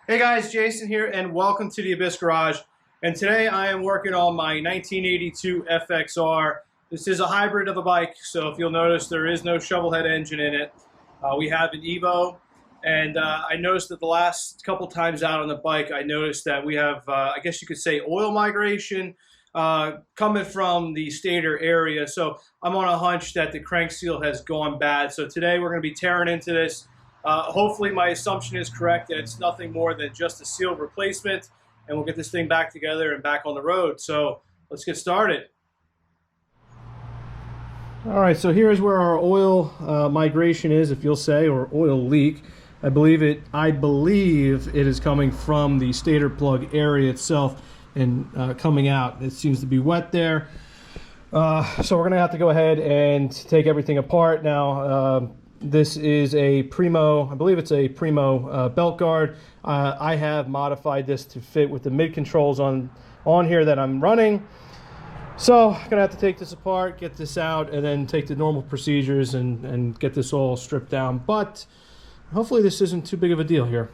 Hey guys, Jason here, and welcome to the Abyssgarage. And today I am working on my 1982 FXR. This is a hybrid of a bike, so if you'll notice, there is no Shovelhead engine in it. We have an Evo, and I noticed that the last couple times out on the bike, I noticed that we have, I guess you could say, oil migration coming from the stator area. So I'm on a hunch that the crank seal has gone bad. So today we're going to be tearing into this. Hopefully my assumption is correct that it's nothing more than just a seal replacement, and we'll get this thing back together and back on the road. So let's get started. All right, so here's where our oil migration is, if you'll say, or oil leak. I believe it is coming from the stator plug area itself and coming out. It seems to be wet there. So we're gonna have to go ahead and take everything apart now. This is a Primo, I believe it's a Primo belt guard. I have modified this to fit with the mid controls on here that I'm running. So I'm gonna have to take this apart, get this out, and then take the normal procedures and get this all stripped down. But hopefully this isn't too big of a deal here.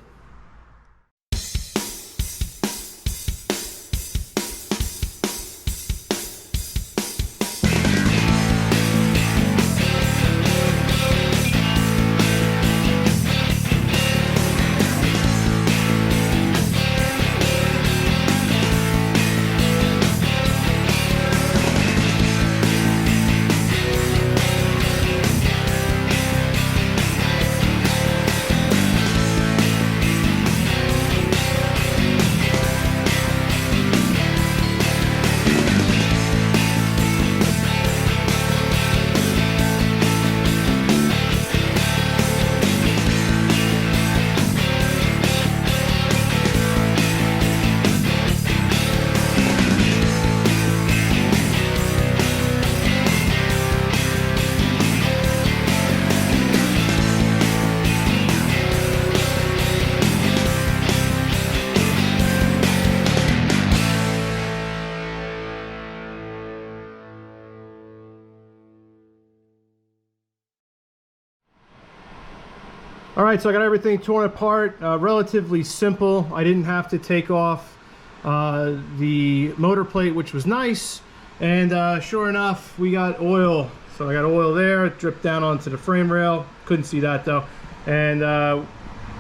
All right, so I got everything torn apart, relatively simple. I didn't have to take off the motor plate, which was nice. And sure enough, we got oil. So I got oil there, dripped down onto the frame rail. Couldn't see that though. And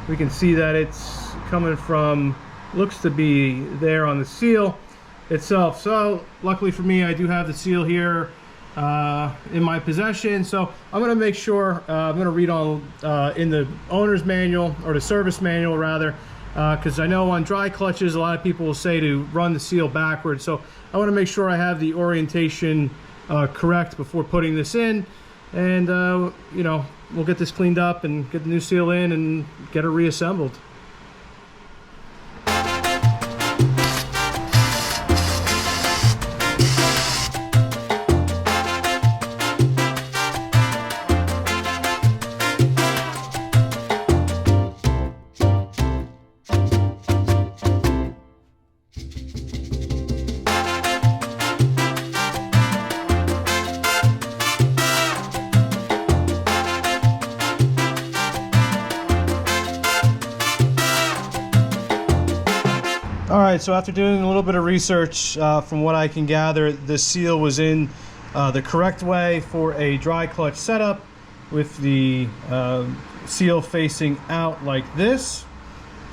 we can see that it's coming from, looks to be there on the seal itself. So luckily for me, I do have the seal here in my possession, so I'm going to make sure I'm going to read on in the owner's manual, or the service manual rather, because I know on dry clutches a lot of people will say to run the seal backwards, so I want to make sure I have the orientation correct before putting this in, and you know, we'll get this cleaned up and get the new seal in and get it reassembled. Alright, so after doing a little bit of research, from what I can gather, the seal was in the correct way for a dry clutch setup, with the seal facing out like this.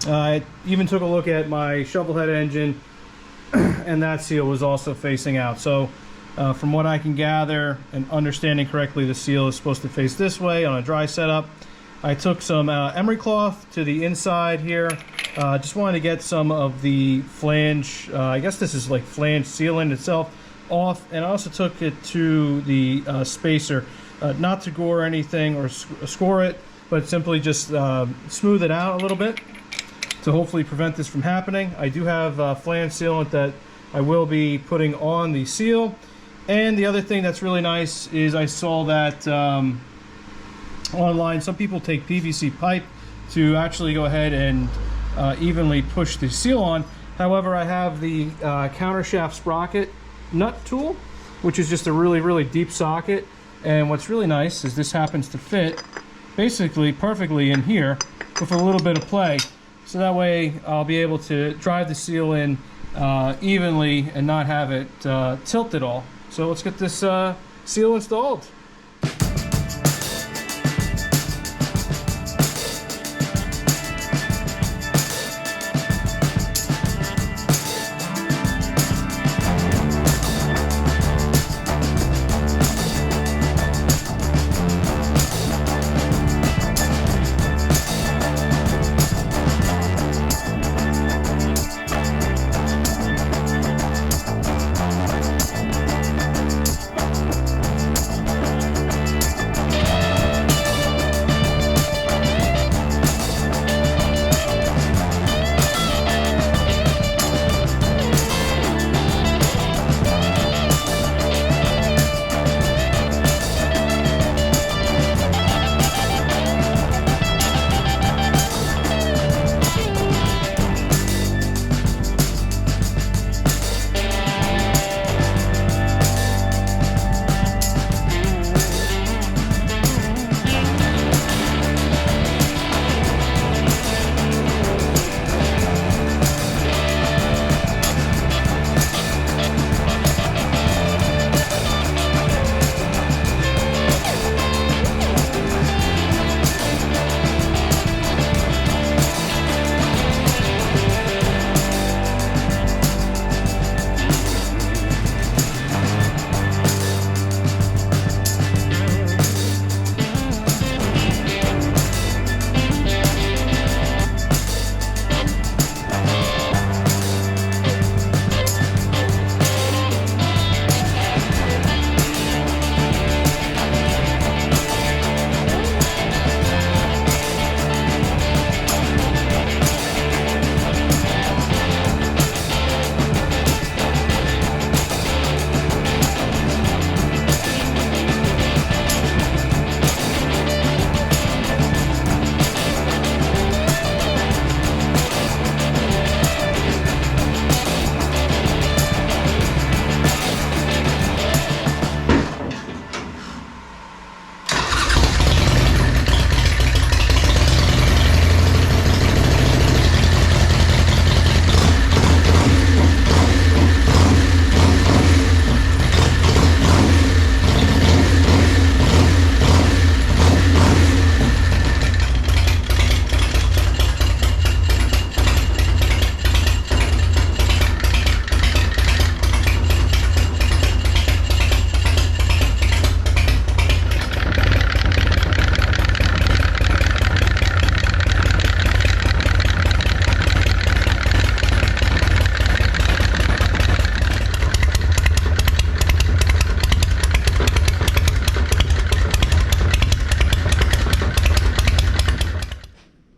I even took a look at my Shovelhead engine, and that seal was also facing out. So from what I can gather and understanding correctly, the seal is supposed to face this way on a dry setup. I took some emery cloth to the inside here. Just wanted to get some of the flange, I guess this is like flange sealant itself, off. And I also took it to the spacer, not to gore anything or score it, but simply just smooth it out a little bit to hopefully prevent this from happening. I do have flange sealant that I will be putting on the seal. And the other thing that's really nice is I saw that online, some people take PVC pipe to actually go ahead and evenly push the seal on. However, I have the countershaft sprocket nut tool, which is just a really deep socket. And what's really nice is this happens to fit basically perfectly in here with a little bit of play. so that way I'll be able to drive the seal in evenly and not have it tilt at all. So let's get this seal installed.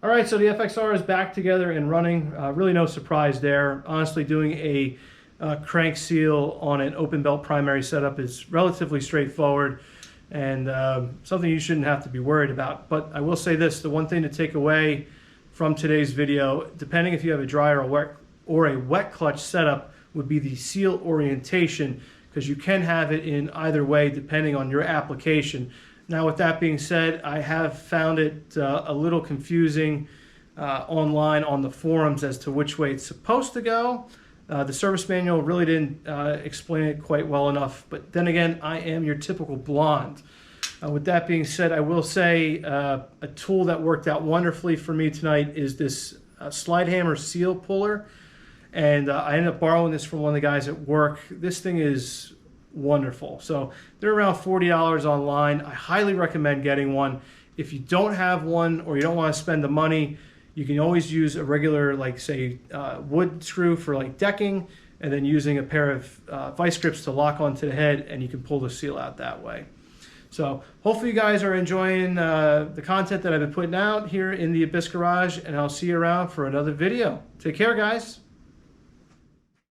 Alright, so the FXR is back together and running. Really no surprise there. Honestly, doing a crank seal on an open belt primary setup is relatively straightforward and something you shouldn't have to be worried about. But I will say this, the one thing to take away from today's video, depending if you have a dry or a wet clutch setup, would be the seal orientation, because you can have it in either way depending on your application. Now, with that being said, I have found it a little confusing online on the forums as to which way it's supposed to go. The service manual really didn't explain it quite well enough, but then again, I am your typical blonde. With that being said, I will say a tool that worked out wonderfully for me tonight is this slide hammer seal puller, and I ended up borrowing this from one of the guys at work. This thing is wonderful. So they're around $40 online. I highly recommend getting one. If you don't have one or you don't want to spend the money, you can always use a regular, like say, wood screw for like decking, and then using a pair of vice grips to lock onto the head, and you can pull the seal out that way. So hopefully you guys are enjoying the content that I've been putting out here in the Abyssgarage, and I'll see you around for another video. Take care, guys.